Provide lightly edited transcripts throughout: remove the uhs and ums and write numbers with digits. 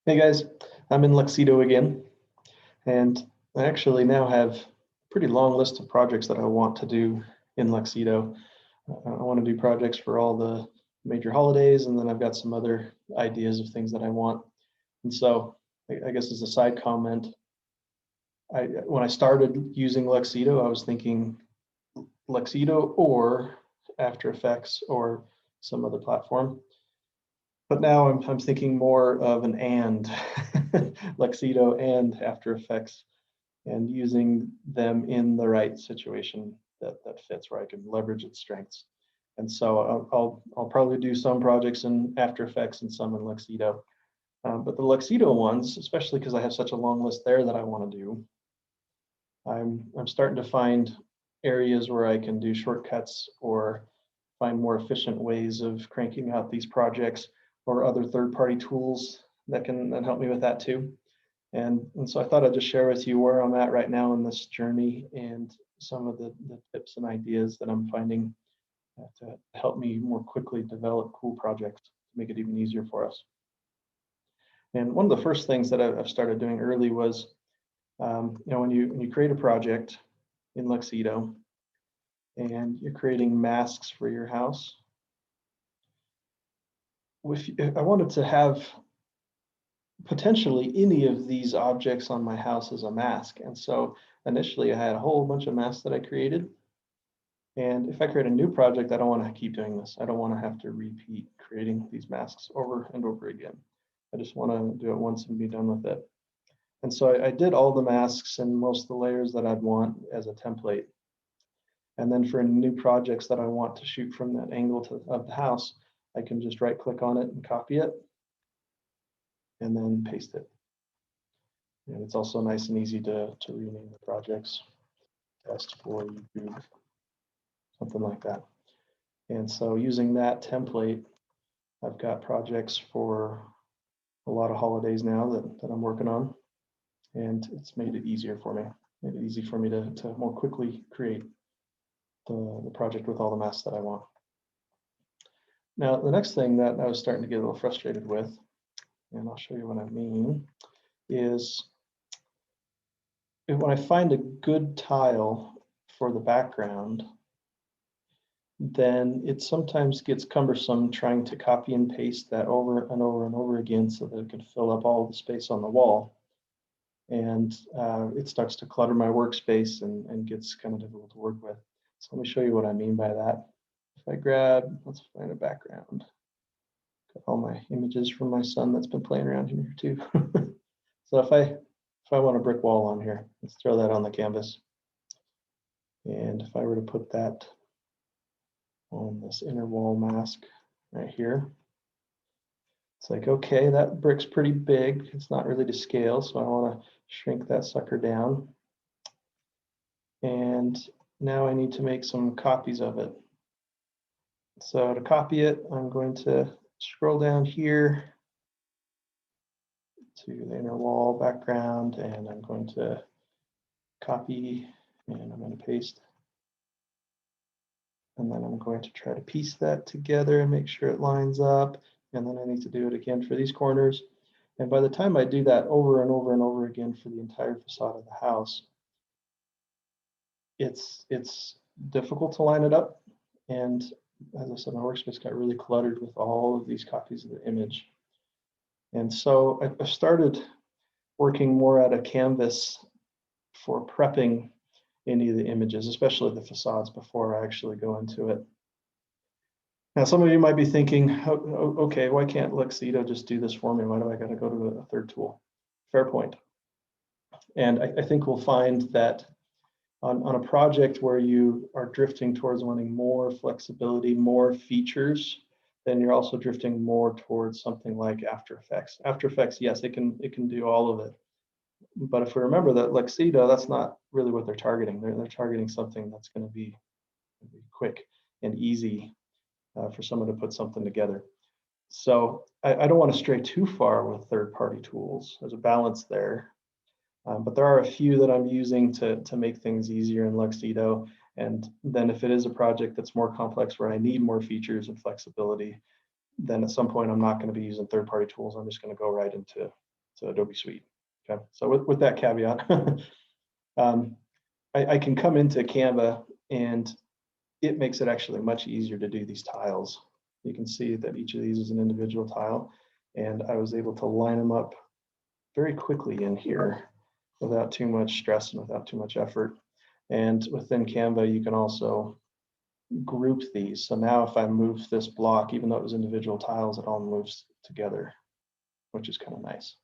Hey guys, I'm in Luxedo again, and I actually now have a pretty long list of projects that I want to do in Luxedo. I want to do projects for all the major holidays, and then I've got some other ideas of things that I want. And so, I guess as a side comment, when I started using Luxedo, I was thinking Luxedo or After Effects or some other platform. But now I'm thinking more of an and Luxedo and After Effects, and using them in the right situation that fits, where I can leverage its strengths. And so I'll probably do some projects in After Effects and some in Luxedo. But the Luxedo ones, especially because I have such a long list there that I want to do, I'm starting to find areas where I can do shortcuts or find more efficient ways of cranking out these projects, or other third-party tools that can help me with that too. And so I thought I'd just share with you where I'm at right now in this journey, and some of the tips and ideas that I'm finding to help me more quickly develop cool projects to make it even easier for us. And one of the first things that I've started doing early was, when you create a project in Luxedo and you're creating masks for your house, if I wanted to have potentially any of these objects on my house as a mask. And so initially I had a whole bunch of masks that I created. And if I create a new project, I don't want to keep doing this. I don't want to have to repeat creating these masks over and over again. I just want to do it once and be done with it. And so I did all the masks and most of the layers that I'd want as a template. And then for new projects that I want to shoot from that angle of the house, I can just right click on it and copy it, and then paste it. And it's also nice and easy to rename the projects. Test for YouTube, something like that. And so using that template, I've got projects for a lot of holidays now that I'm working on. And it's made it easier for me. Made it easy for me to more quickly create the project with all the masks that I want. Now, the next thing that I was starting to get a little frustrated with, and I'll show you what I mean, is when I find a good tile for the background, then it sometimes gets cumbersome trying to copy and paste that over and over and over again so that it can fill up all the space on the wall. And it starts to clutter my workspace and gets kind of difficult to work with. So let me show you what I mean by that. If I grab, let's find a background. Got all my images from my son that's been playing around here too. So if I want a brick wall on here, let's throw that on the canvas. And if I were to put that on this inner wall mask right here, it's like, okay, that brick's pretty big. It's not really to scale, so I want to shrink that sucker down. And now I need to make some copies of it. So to copy it, I'm going to scroll down here to the inner wall background, and I'm going to copy, and I'm going to paste. And then I'm going to try to piece that together and make sure it lines up. And then I need to do it again for these corners. And by the time I do that over and over and over again for the entire facade of the house, it's difficult to line it up. And as I said, my workspace got really cluttered with all of these copies of the image. And so I started working more out of Canvas for prepping any of the images, especially the facades, before I actually go into it. Now, some of you might be thinking, okay, why can't Luxedo just do this for me? Why do I got to go to a third tool? Fair point. And I think we'll find that on a project where you are drifting towards wanting more flexibility, more features, then you're also drifting more towards something like After Effects. After Effects, yes, it can do all of it. But if we remember that Luxedo, that's not really what they're targeting. They're targeting something that's going to be quick and easy for someone to put something together. So I don't want to stray too far with third-party tools. There's a balance there. But there are a few that I'm using to make things easier in Luxedo. And then if it is a project that's more complex where I need more features and flexibility, then at some point I'm not going to be using third-party tools. I'm just going to go right into to Adobe Suite. Okay, so with that caveat, I can come into Canva and it makes it actually much easier to do these tiles. You can see that each of these is an individual tile, and I was able to line them up very quickly in here without too much stress and without too much effort. And within Canva, you can also group these. So now if I move this block, even though it was individual tiles, it all moves together, which is kind of nice.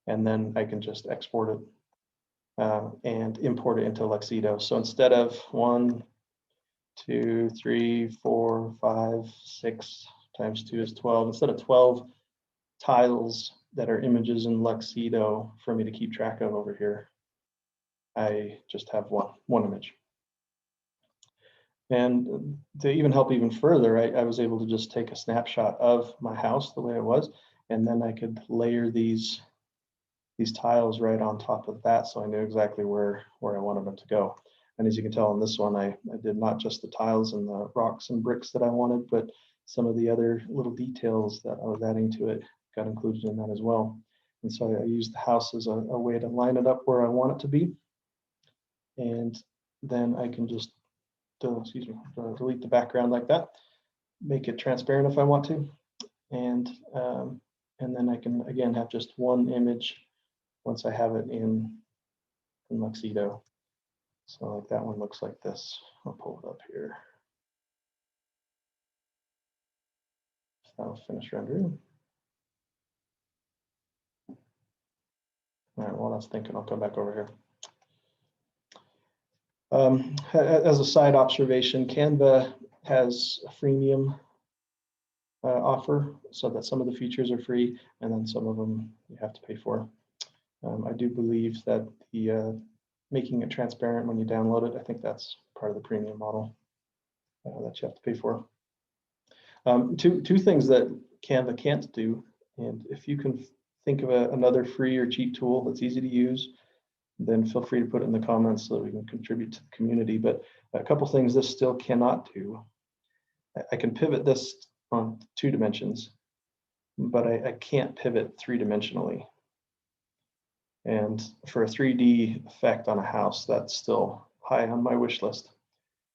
And then I can just export it and import it into Luxedo. So instead of 1, 2, 3, 4, 5, 6 times 2 is 12, instead of 12 tiles that are images in Luxedo for me to keep track of over here, I just have one image. And to even help even further, I was able to just take a snapshot of my house the way it was, and then I could layer these tiles right on top of that, so I knew exactly where I wanted them to go. And as you can tell on this one, I did not just the tiles and the rocks and bricks that I wanted, but some of the other little details that I was adding to it got included in that as well. And so I used the house as a way to line it up where I want it to be. And then I can just delete the background like that, make it transparent if I want to. And then I can, again, have just one image once I have it in Luxedo. So like that one looks like this. I'll pull it up here. So that'll finish rendering. All right, while that's thinking, I'll come back over here. As a side observation, Canva has a freemium offer, so that some of the features are free and then some of them you have to pay for. I do believe that the making it transparent when you download it, I think that's part of the premium model that you have to pay for. Two things that Canva can't do, and if you can think of another free or cheap tool that's easy to use, then feel free to put it in the comments so that we can contribute to the community. But a couple things this still cannot do. I can pivot this on 2 dimensions, but I can't pivot 3-dimensionally. And for a 3D effect on a house, that's still high on my wish list,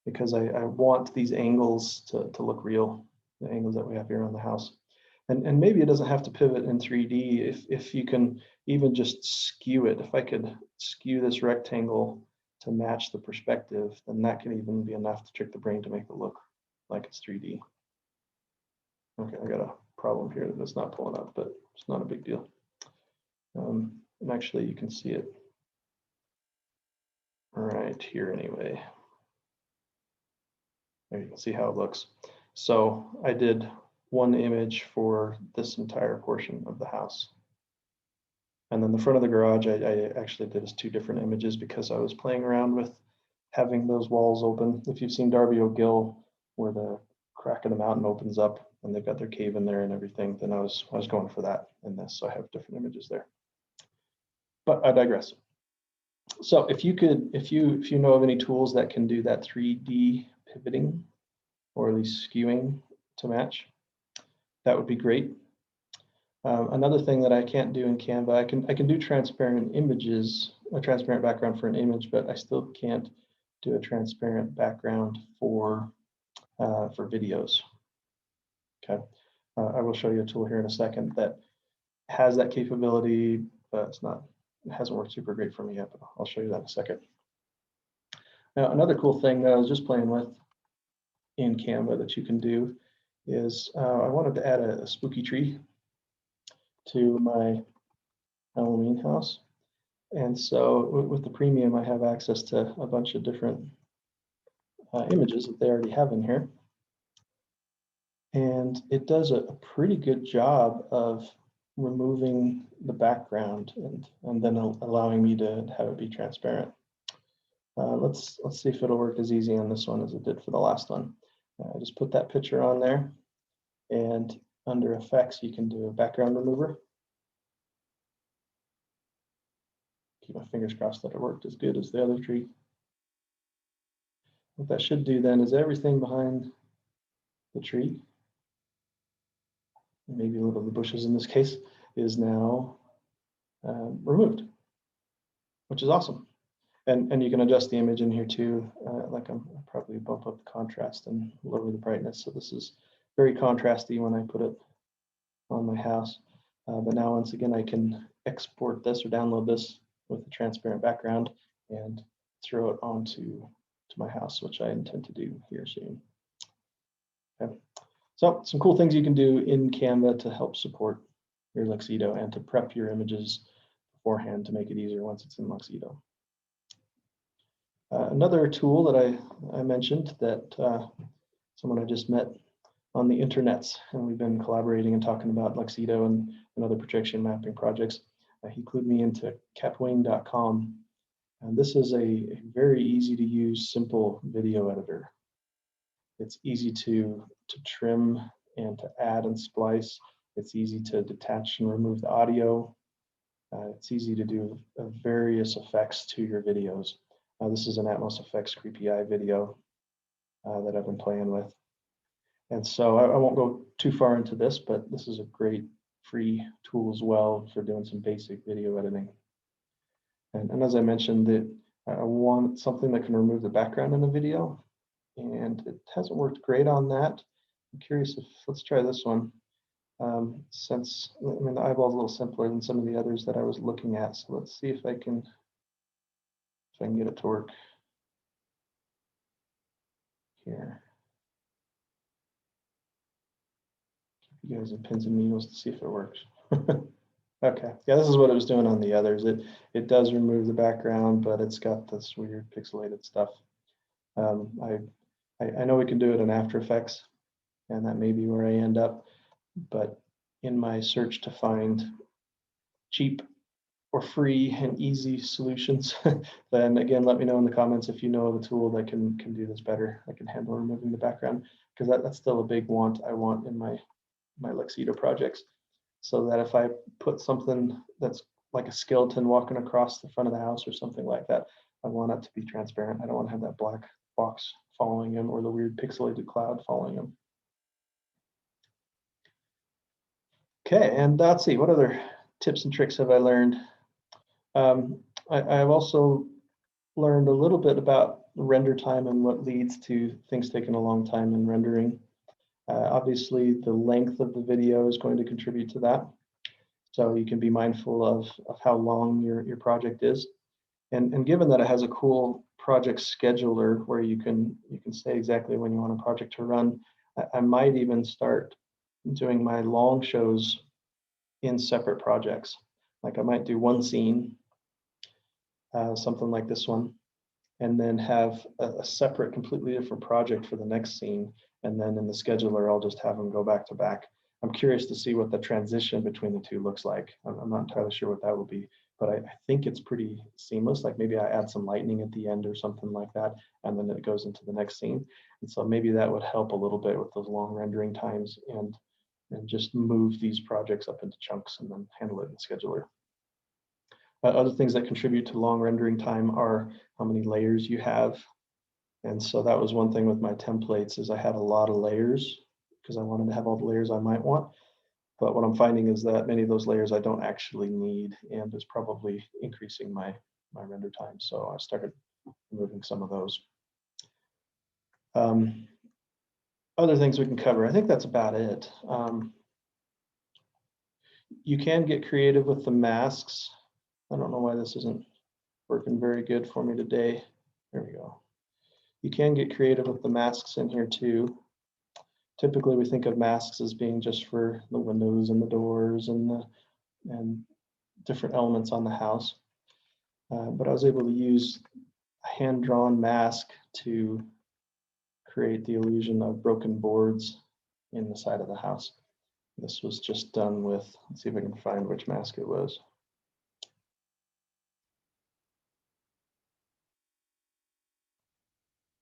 because I want these angles to look real, the angles that we have here on the house. And maybe it doesn't have to pivot in 3D if you can even just skew it. If I could skew this rectangle to match the perspective, then that can even be enough to trick the brain to make it look like it's 3D. Okay, I got a problem here that it's not pulling up, but it's not a big deal. And actually, you can see it right here anyway. There you can see how it looks. So I did one image for this entire portion of the house. And then the front of the garage, I actually did as 2 different images because I was playing around with having those walls open. If you've seen Darby O'Gill, where the crack in the mountain opens up and they've got their cave in there and everything, then I was going for that in this. So I have different images there. But I digress. So if you know of any tools that can do that 3D pivoting, or at least skewing to match, that would be great. Another thing that I can't do in Canva, I can do transparent images, a transparent background for an image, but I still can't do a transparent background for videos. Okay, I will show you a tool here in a second that has that capability, but it hasn't worked super great for me yet, but I'll show you that in a second. Now, another cool thing that I was just playing with in Canva that you can do is I wanted to add a spooky tree to my Halloween house. And so with the premium, I have access to a bunch of different images that they already have in here. And it does a pretty good job of removing the background and then allowing me to have it be transparent. Let's see if it'll work as easy on this one as it did for the last one. I just put that picture on there, and under effects, you can do a background remover. Keep my fingers crossed that it worked as good as the other tree. What that should do then is everything behind the tree, maybe a little of the bushes in this case, is now removed, which is awesome. And you can adjust the image in here too. Like I'll probably bump up the contrast and lower the brightness. So this is very contrasty when I put it on my house. But now once again, I can export this or download this with a transparent background and throw it onto my house, which I intend to do here soon. Okay. So some cool things you can do in Canva to help support your Luxedo and to prep your images beforehand to make it easier once it's in Luxedo. Another tool that I mentioned that someone I just met on the internets, and we've been collaborating and talking about Luxedo and other projection mapping projects. He clued me into capwing.com, and this is a very easy to use, simple video editor. It's easy to trim and to add and splice. It's easy to detach and remove the audio. It's easy to do various effects to your videos. This is an Atmos Effects Creepy Eye video that I've been playing with. And so I won't go too far into this, but this is a great free tool as well for doing some basic video editing. And as I mentioned, that I want something that can remove the background in a video, and it hasn't worked great on that. I'm curious if, let's try this one. Since, I mean, the eyeball's a little simpler than some of the others that I was looking at. So let's see if I can get it to work here. Keep you guys in pins and needles to see if it works. Okay, yeah, this is what it was doing on the others. It does remove the background, but it's got this weird pixelated stuff. I know we can do it in After Effects, and that may be where I end up. But in my search to find cheap or free and easy solutions, then again, let me know in the comments if you know of a tool that can do this better. I can handle removing the background, because that's still a big want I want in my Luxedo projects. So that if I put something that's like a skeleton walking across the front of the house or something like that, I want it to be transparent. I don't want to have that black box following him or the weird pixelated cloud following him. Okay, and let's see, what other tips and tricks have I learned? I've also learned a little bit about render time and what leads to things taking a long time in rendering. Obviously, the length of the video is going to contribute to that. So you can be mindful of how long your project is. And given that it has a cool project scheduler where you can say exactly when you want a project to run, I might even start doing my long shows in separate projects. Like I might do one scene, something like this one, and then have a separate, completely different project for the next scene. And then in the scheduler, I'll just have them go back to back. I'm curious to see what the transition between the two looks like. I'm not entirely sure what that will be, but I think it's pretty seamless. Like maybe I add some lightning at the end or something like that, and then it goes into the next scene. And so maybe that would help a little bit with those long rendering times and just move these projects up into chunks and then handle it in the scheduler. Other things that contribute to long rendering time are how many layers you have. And so that was one thing with my templates, is I had a lot of layers because I wanted to have all the layers I might want. But what I'm finding is that many of those layers I don't actually need, and is probably increasing my render time. So I started removing some of those. Other things we can cover, I think that's about it. You can get creative with the masks. I don't know why this isn't working very good for me today. There we go. You can get creative with the masks in here too. Typically, we think of masks as being just for the windows and the doors and different elements on the house. But I was able to use a hand-drawn mask to create the illusion of broken boards in the side of the house. This was just done with, let's see if I can find which mask it was.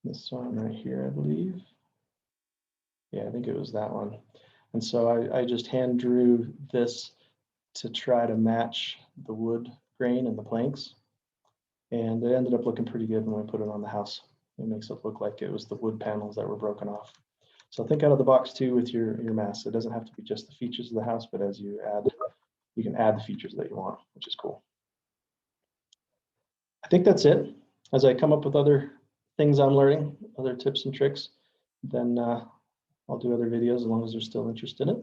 This one right here, I believe. Yeah, I think it was that one. And so I just hand drew this to try to match the wood grain and the planks. And it ended up looking pretty good when we put it on the house. It makes it look like it was the wood panels that were broken off. So think out of the box too with your mask. It doesn't have to be just the features of the house, but as you add you can add the features that you want, which is cool. I think that's it. As I come up with other things I'm learning, other tips and tricks, then I'll do other videos as long as there's still interest in it.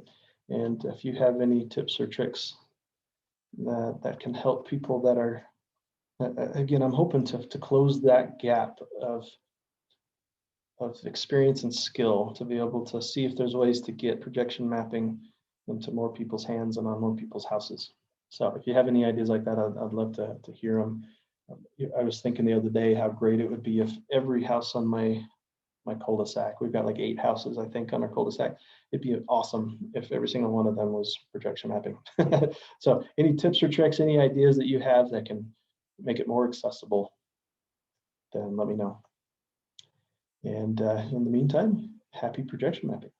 And if you have any tips or tricks that can help people that are, again, I'm hoping to close that gap of experience and skill to be able to see if there's ways to get projection mapping into more people's hands and on more people's houses. So if you have any ideas like that, I'd love to hear them. I was thinking the other day how great it would be if every house on my cul-de-sac, we've got like 8 houses, I think, on our cul-de-sac. It'd be awesome if every single one of them was projection mapping. So any tips or tricks, any ideas that you have that can make it more accessible, then let me know. And in the meantime, happy projection mapping.